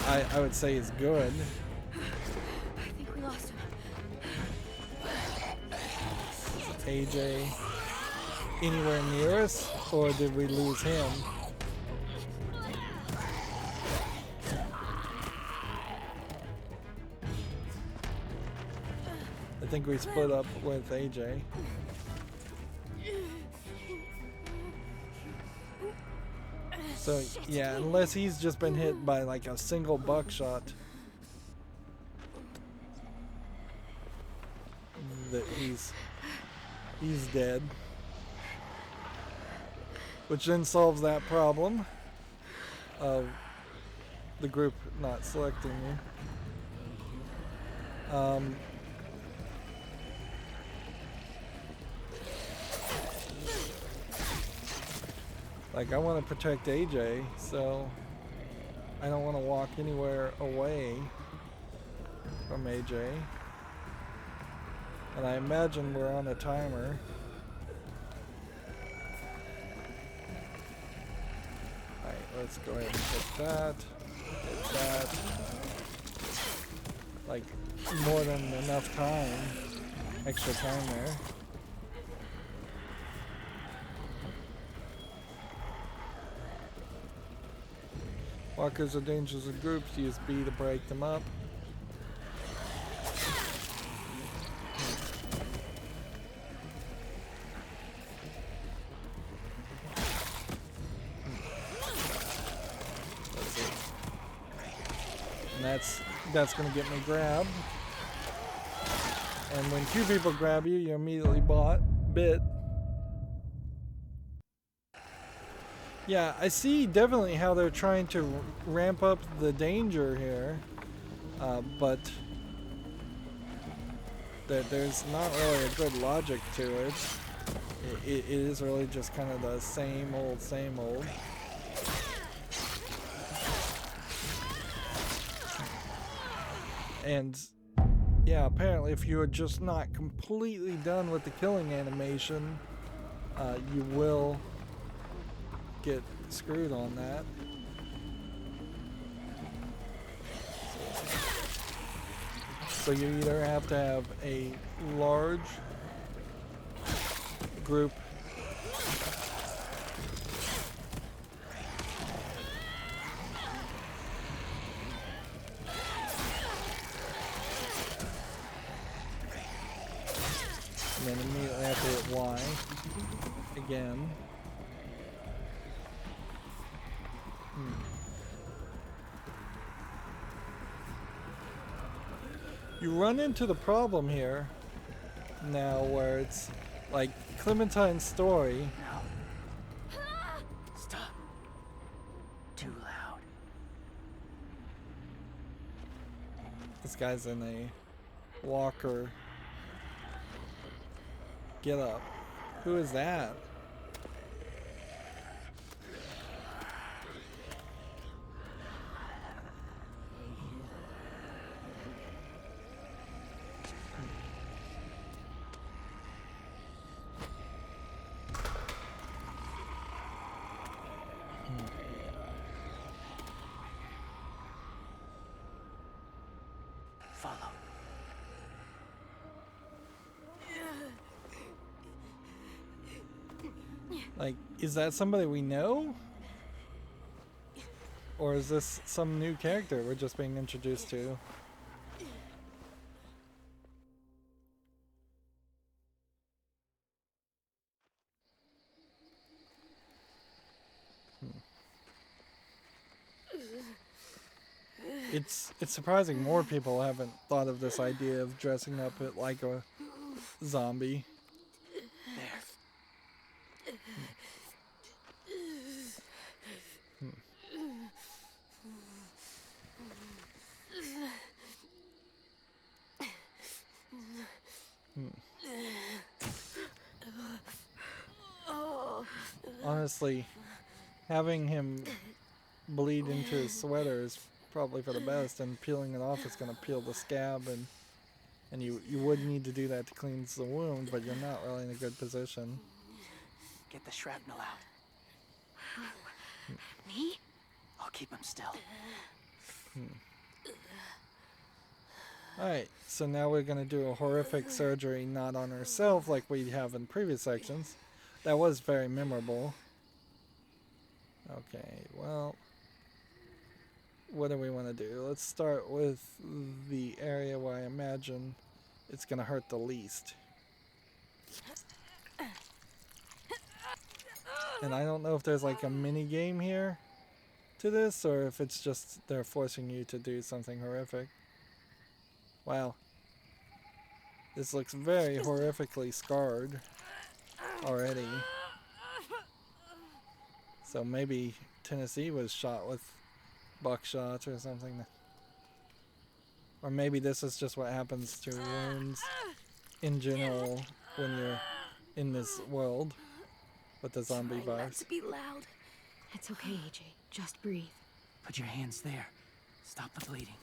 I would say is good. I think we lost him. AJ anywhere near us, or did we lose him? I think we split up with AJ. So yeah, unless he's just been hit by like a single buckshot, that he's dead. Which then solves that problem of the group not selecting you. Like, I want to protect AJ, so I don't want to walk anywhere away from AJ. And I imagine we're on a timer. let's go ahead and hit that. Hit that. Like, more than enough time. Extra time there. Walkers are dangerous in groups. Use B to break them up. And that's gonna get me grabbed. And when two people grab you, you're immediately bit. Yeah, I see definitely how they're trying to ramp up the danger here, but there's not really a good logic to it. It is really just kind of the same old, same old. And yeah, apparently if you're just not completely done with the killing animation, you will get screwed on that. So you either have to have a large group and then immediately have to hit Y again. You run into the problem here now where it's like Clementine's story. No. Stop. Too loud. This guy's in a walker. Get up. Who is that? Follow. Like, is that somebody we know? Or is this some new character we're just being introduced to? It's surprising more people haven't thought of this idea of dressing up it like a zombie. Honestly, having him bleed into his sweater is probably for the best, and peeling it off is going to peel the scab, and you would need to do that to cleanse the wound, but you're not really in a good position. Get the shrapnel out. Me? I'll keep him still. Alright, so now we're going to do a horrific surgery not on herself like we have in previous sections. That was very memorable. Okay, well, what do we want to do? Let's start with the area where I imagine it's going to hurt the least. And I don't know if there's like a mini game here to this, or if it's just they're forcing you to do something horrific. Wow. This looks very horrifically scarred already. So maybe Tennessee was shot with buckshot or something. Or maybe this is just what happens to wounds in general when you're in this world with the zombie virus. Not to be loud. It's okay, AJ. Just breathe. Put your hands there. Stop the bleeding.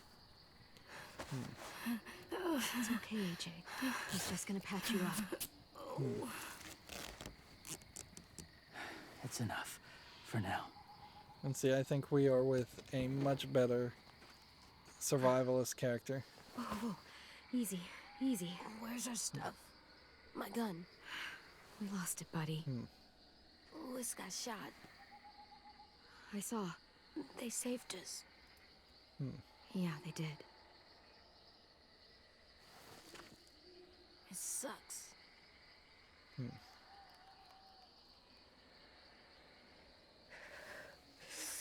It's okay, AJ. He's just gonna patch you up. It's enough. For now. And see, I think we are with a much better survivalist character. Whoa, whoa. Easy, easy. Where's our stuff? My gun. We lost it, buddy. Lewis got shot. I saw. They saved us. Yeah, they did. It sucks.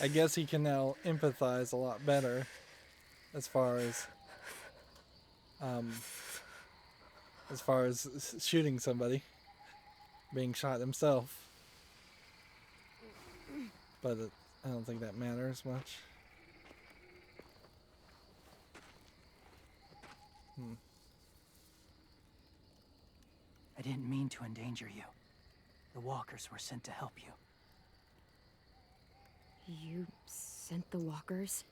I guess he can now empathize a lot better as far as shooting somebody, being shot himself. But I don't think that matters much. I didn't mean to endanger you. The walkers were sent to help you. You sent the walkers?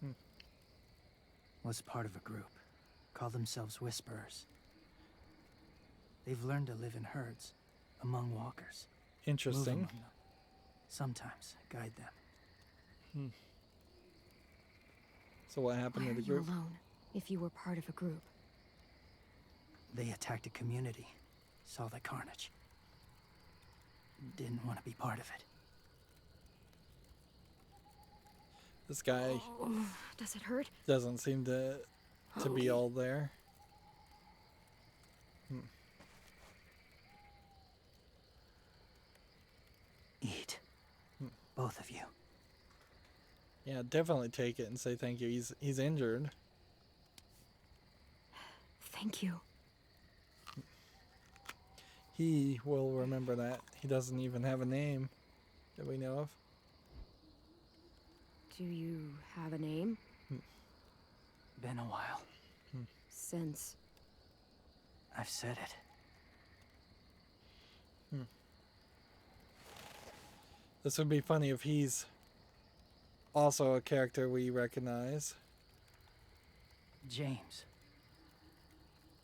Was part of a group. Call themselves Whisperers. They've learned to live in herds, among walkers. Interesting. Move among them. Sometimes guide them. So what happened Why to are the you group? alone, if you were part of a group? They attacked a community. Saw the carnage. Didn't want to be part of it. This guy Does it hurt? doesn't seem to be all there. Eat. Both of you. Yeah, definitely take it and say thank you. He's injured. Thank you. He will remember that. He doesn't even have a name that we know of. Do you have a name? Been a while. Since... I've said it. This would be funny if he's also a character we recognize. James.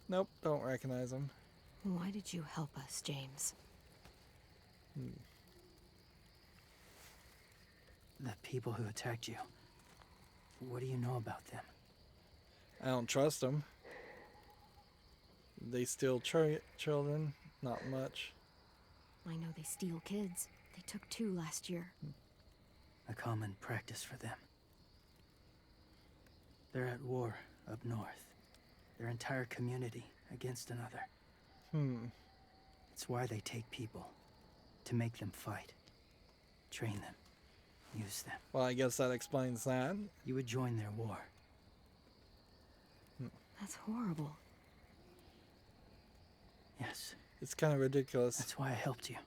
Nope, don't recognize him. Why did you help us, James? The people who attacked you. What do you know about them? I don't trust them. They steal children, not much. I know they steal kids. They took 2 last year. A common practice for them. They're at war up north. Their entire community against another. It's why they take people. To make them fight. Train them. Use them. Well, I guess that explains that. You would join their war. That's horrible. Yes. It's kind of ridiculous. That's why I helped you.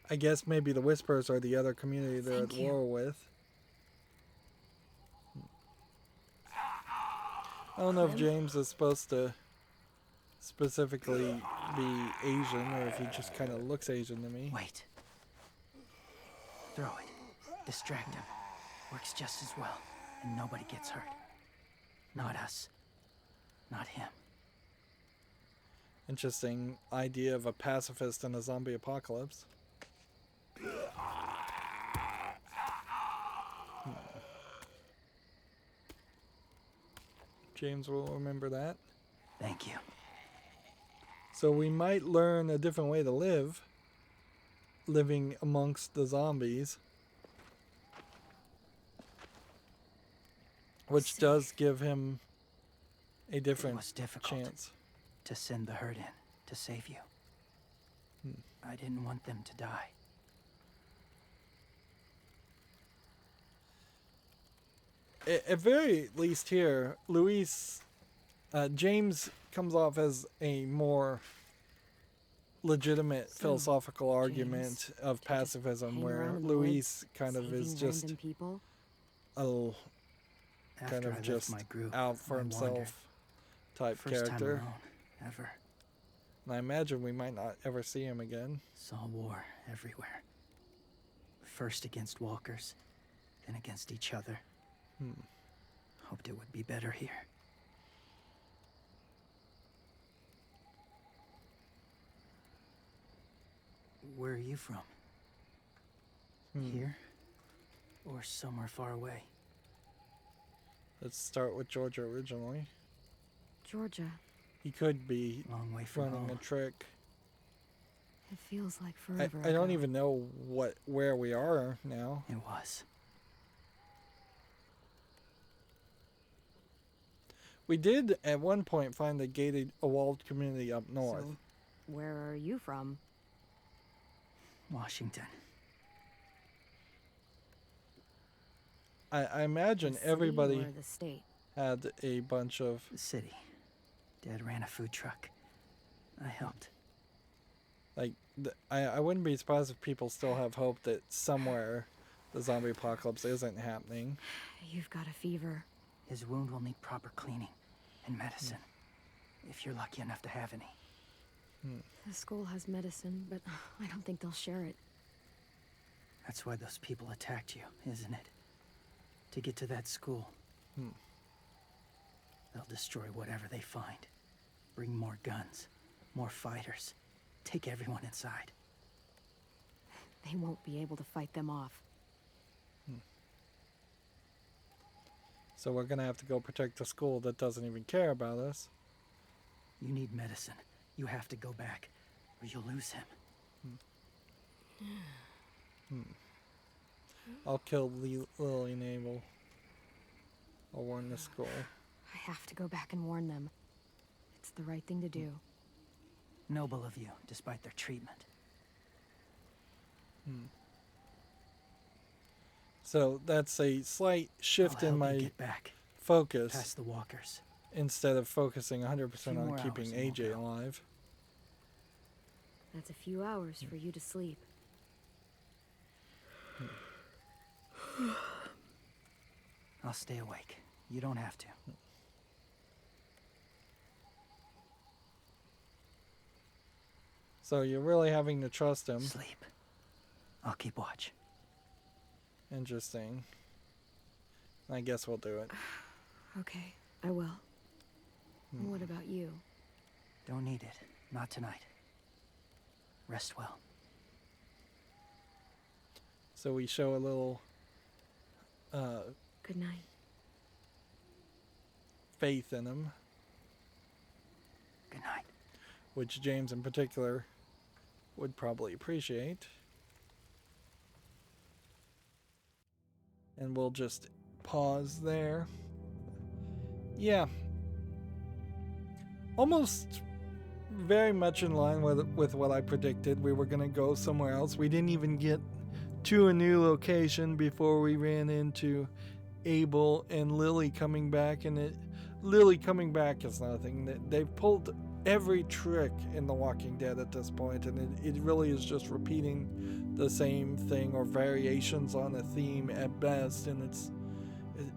I guess maybe the Whisperers are the other community they're Thank at you. war with. I don't know if James is supposed to specifically be Asian or if he just kind of looks Asian to me. Wait. Throw it. Distract him. Works just as well. And nobody gets hurt. Not us. Not him. Interesting idea of a pacifist in a zombie apocalypse. James will remember that. Thank you. So we might learn a different way to live, living amongst the zombies. Which does give him a different It was difficult chance. to send the herd in to save you. I didn't want them to die. At very least here, James comes off as a more legitimate philosophical argument of pacifism, hang where around in the Luis woods, kind of is saving just random people? a kind After I of left just my group, out for I himself wandered. type First time character. alone, ever. And I imagine we might not ever see him again. Saw war everywhere. First against walkers, then against each other. Hoped it would be better here. Where are you from? Here? Or somewhere far away. Let's start with Georgia originally. Georgia. He could be long way from running home. a trick. It feels like forever I don't ago. even know where we are now. It was. We did at one point find a walled community up north. So, where are you from? Washington. I imagine The city everybody or the state? had a bunch of... The city. Dad ran a food truck. I helped. Like, I wouldn't be surprised if people still have hope that somewhere the zombie apocalypse isn't happening. You've got a fever. His wound will need proper cleaning and medicine, if you're lucky enough to have any. The school has medicine, but I don't think they'll share it. That's why those people attacked you, isn't it? To get to that school. They'll destroy whatever they find. Bring more guns, more fighters. Take everyone inside. They won't be able to fight them off. So we're gonna have to go protect a school that doesn't even care about us. You need medicine. You have to go back, or you'll lose him. I'll kill Lily and Abel. I'll warn the school. I have to go back and warn them. It's the right thing to do. Noble of you, despite their treatment. So that's a slight shift in my get back focus. past the walkers. Instead of focusing 100% Few on more keeping hours and we'll AJ go. alive. That's a few hours for you to sleep. I'll stay awake. You don't have to. So you're really having to trust him. Sleep. I'll keep watch. Interesting. I guess we'll do it. Okay, I will. And what about you? Don't need it. Not tonight. Rest well. So we show a little Good night. faith in him, Good night. which James in particular would probably appreciate. And we'll just pause there. Yeah. Almost very much in line with what I predicted. We were going to go somewhere else. We didn't even get to a new location before we ran into Abel and Lily coming back. And Lily coming back is nothing. They've pulled every trick in The Walking Dead at this point, and it really is just repeating the same thing or variations on a theme at best. And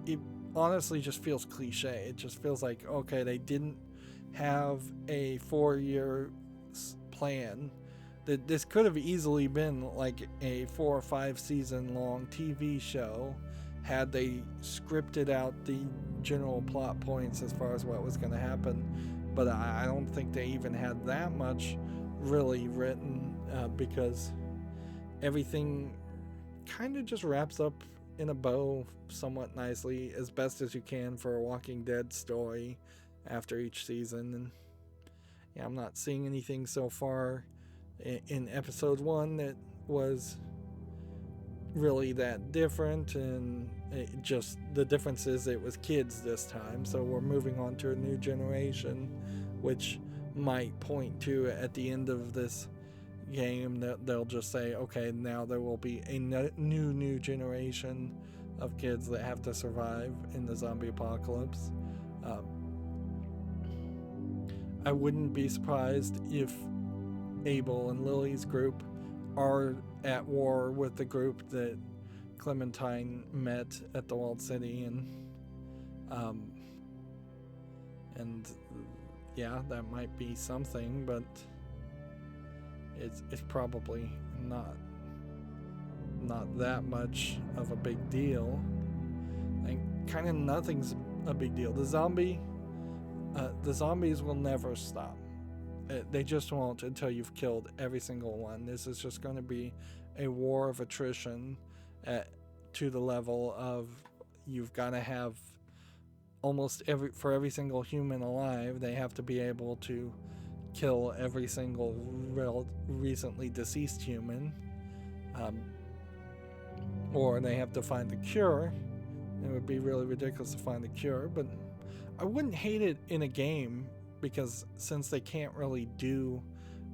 it honestly just feels cliche. It just feels like, okay, they didn't have a 4-year plan. That this could have easily been like a 4 or 5 season long TV show had they scripted out the general plot points as far as what was going to happen. But I don't think they even had that much really written because everything kind of just wraps up in a bow somewhat nicely, as best as you can for a Walking Dead story after each season. And yeah, I'm not seeing anything so far in episode 1 that was really that different, and just the difference is it was kids this time, so we're moving on to a new generation, which might point to at the end of this game that they'll just say, okay, now there will be a new generation of kids that have to survive in the zombie apocalypse. I wouldn't be surprised if Abel and Lily's group are at war with the group that Clementine met at the Walled City, and yeah, that might be something, but it's probably not that much of a big deal. Like, kind of nothing's a big deal. The zombies will never stop. They just won't until you've killed every single one. This is just going to be a war of attrition to the level of you've got to have almost every single human alive, they have to be able to kill every single recently deceased human, or they have to find the cure. It would be really ridiculous to find the cure, but I wouldn't hate it in a game, because since they can't really do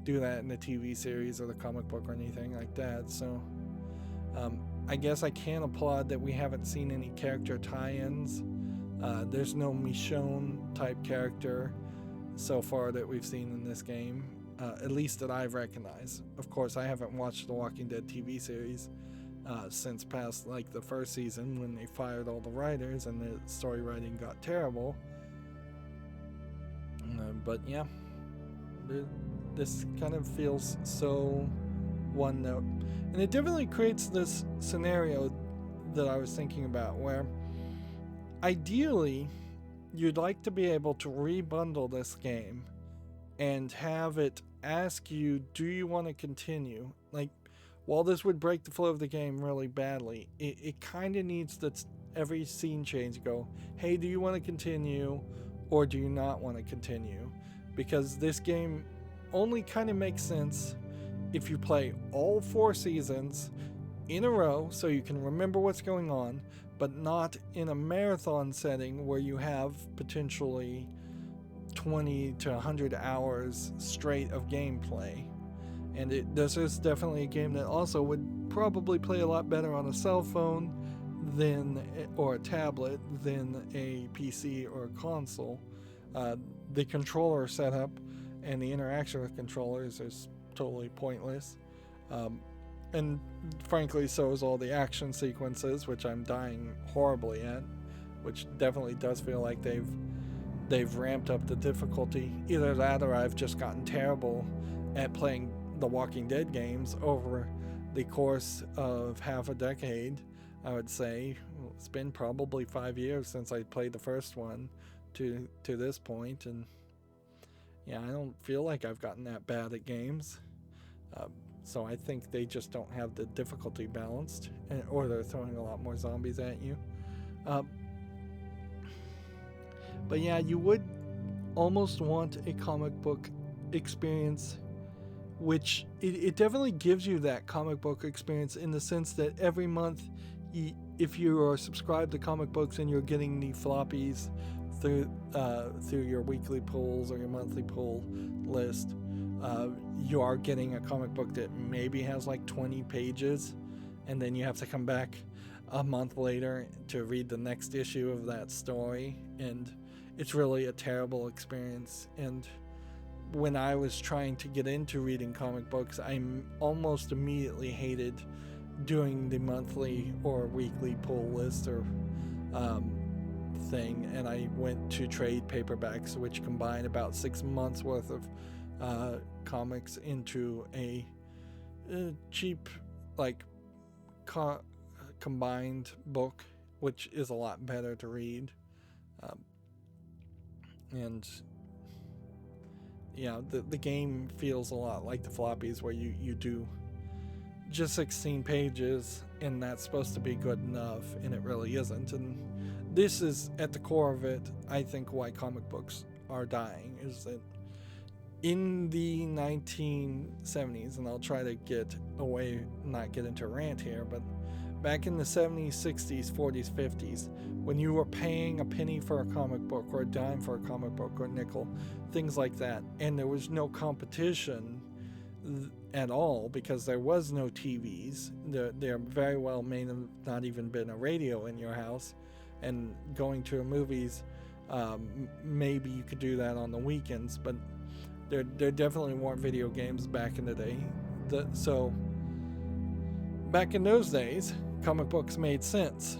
that in the TV series or the comic book or anything like that, so I guess I can applaud that we haven't seen any character tie-ins. There's no Michonne type character so far that we've seen in this game, at least that I've recognized. Of course, I haven't watched the Walking Dead TV series since past like the first season, when they fired all the writers and the story writing got terrible. But yeah, this kind of feels so one note, and it definitely creates this scenario that I was thinking about, where ideally you'd like to be able to rebundle this game and have it ask you, do you want to continue? Like, while this would break the flow of the game really badly, it kind of needs that every scene change go, hey, do you want to continue or do you not want to continue? Because this game only kind of makes sense if you play all 4 seasons in a row so you can remember what's going on, but not in a marathon setting where you have potentially 20 to 100 hours straight of gameplay. And this is definitely a game that also would probably play a lot better on a cell phone or a tablet than a PC or a console. The controller setup and the interaction with controllers is totally pointless. And frankly, so is all the action sequences, which I'm dying horribly at, which definitely does feel like they've ramped up the difficulty. Either that, or I've just gotten terrible at playing the Walking Dead games over the course of half a decade. I would say it's been probably 5 years since I played the first one to this point, and yeah, I don't feel like I've gotten that bad at games. So I think they just don't have the difficulty balanced, or they're throwing a lot more zombies at you. But yeah, you would almost want a comic book experience, which it definitely gives you that comic book experience in the sense that every month, if you are subscribed to comic books and you're getting the floppies through your weekly pulls or your monthly pull list, you are getting a comic book that maybe has like 20 pages, and then you have to come back a month later to read the next issue of that story, and it's really a terrible experience. And when I was trying to get into reading comic books, I almost immediately hated doing the monthly or weekly pull list or thing, and I went to trade paperbacks, which combine about 6 months worth of comics into a cheap, like, combined book, which is a lot better to read. And yeah, the game feels a lot like the floppies, where you do just 16 pages and that's supposed to be good enough, and it really isn't. And this is at the core of it, I think, why comic books are dying, is that in the 1970s, and I'll try to not get into a rant here, but back in the 70s, 60s, 40s, 50s, when you were paying a penny for a comic book or a dime for a comic book or a nickel, things like that, and there was no competition at all because there was no TVs. There very well may have not even been a radio in your house, and going to movies, maybe you could do that on the weekends, but there definitely weren't video games back in the day. So back in those days, comic books made sense.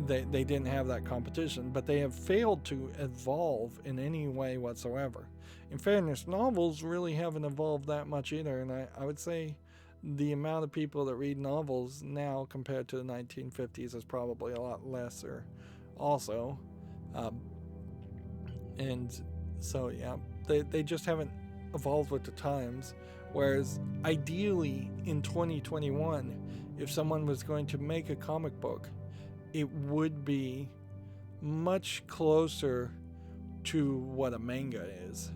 They didn't have that competition, but they have failed to evolve in any way whatsoever. In fairness, novels really haven't evolved that much either, and I would say the amount of people that read novels now compared to the 1950s is probably a lot lesser also. And so yeah, they just haven't evolved with the times. Whereas ideally in 2021, if someone was going to make a comic book it would be much closer to what a manga is,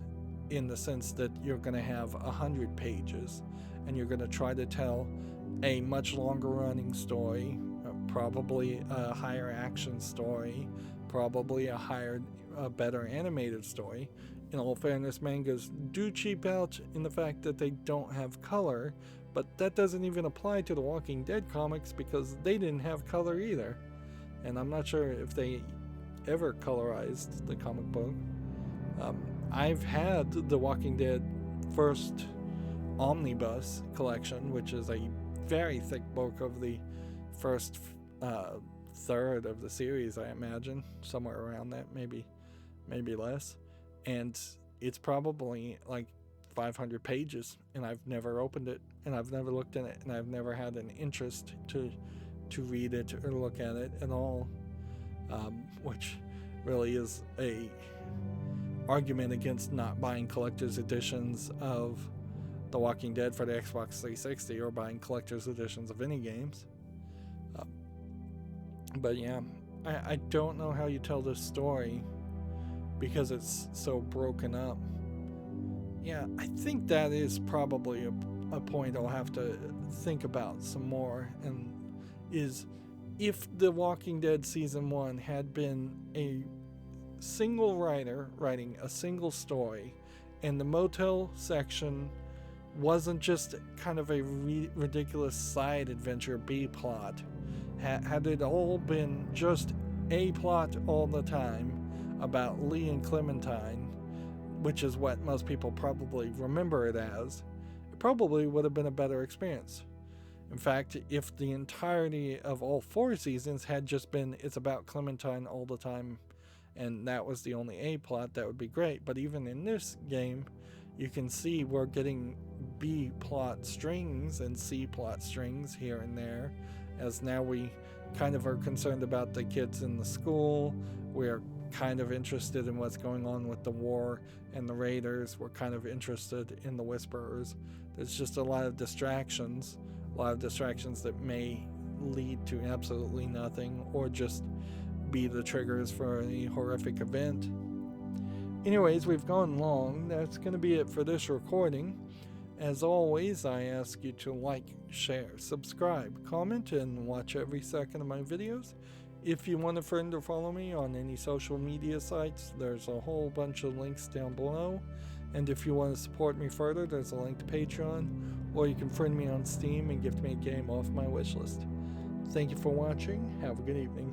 in the sense that you're going to have 100 pages and you're going to try to tell a much longer running story, probably a higher action story, probably a better animated story. In all fairness, mangas do cheap out in the fact that they don't have color, but that doesn't even apply to the Walking Dead comics because they didn't have color either. And I'm not sure if they ever colorized the comic book. I've had the Walking Dead first omnibus collection, which is a very thick book of the first third of the series, I imagine, somewhere around that, maybe less. And it's probably like 500 pages, and I've never opened it, and I've never looked in it, and I've never had an interest to read it or look at it at all, which really is a argument against not buying collector's editions of The Walking Dead for the Xbox 360 or buying collector's editions of any games. But yeah, I don't know how you tell this story because it's so broken up. Yeah, I think that is probably a point I'll have to think about some more, and is if The Walking Dead Season 1 had been a single writer writing a single story, and the motel section wasn't just kind of a ridiculous side adventure B plot, had it all been just a plot all the time about Lee and Clementine, which is what most people probably remember it as, it probably would have been a better experience. In fact, if the entirety of all 4 seasons had just been it's about Clementine all the time and that was the only A plot, that would be great. But even in this game, you can see we're getting B plot strings and C plot strings here and there, as now we kind of are concerned about the kids in the school. We're kind of interested in what's going on with the war and the raiders. We're kind of interested in the whisperers. There's just a lot of distractions that may lead to absolutely nothing or just be the triggers for a horrific event. Anyways, we've gone long. That's going to be it for this recording. As always, I ask you to like, share, subscribe, comment, and watch every second of my videos. If you want a friend or follow me on any social media sites, there's a whole bunch of links down below. And if you want to support me further, there's a link to Patreon, or you can friend me on Steam and gift me a game off my wishlist. Thank you for watching. Have a good evening.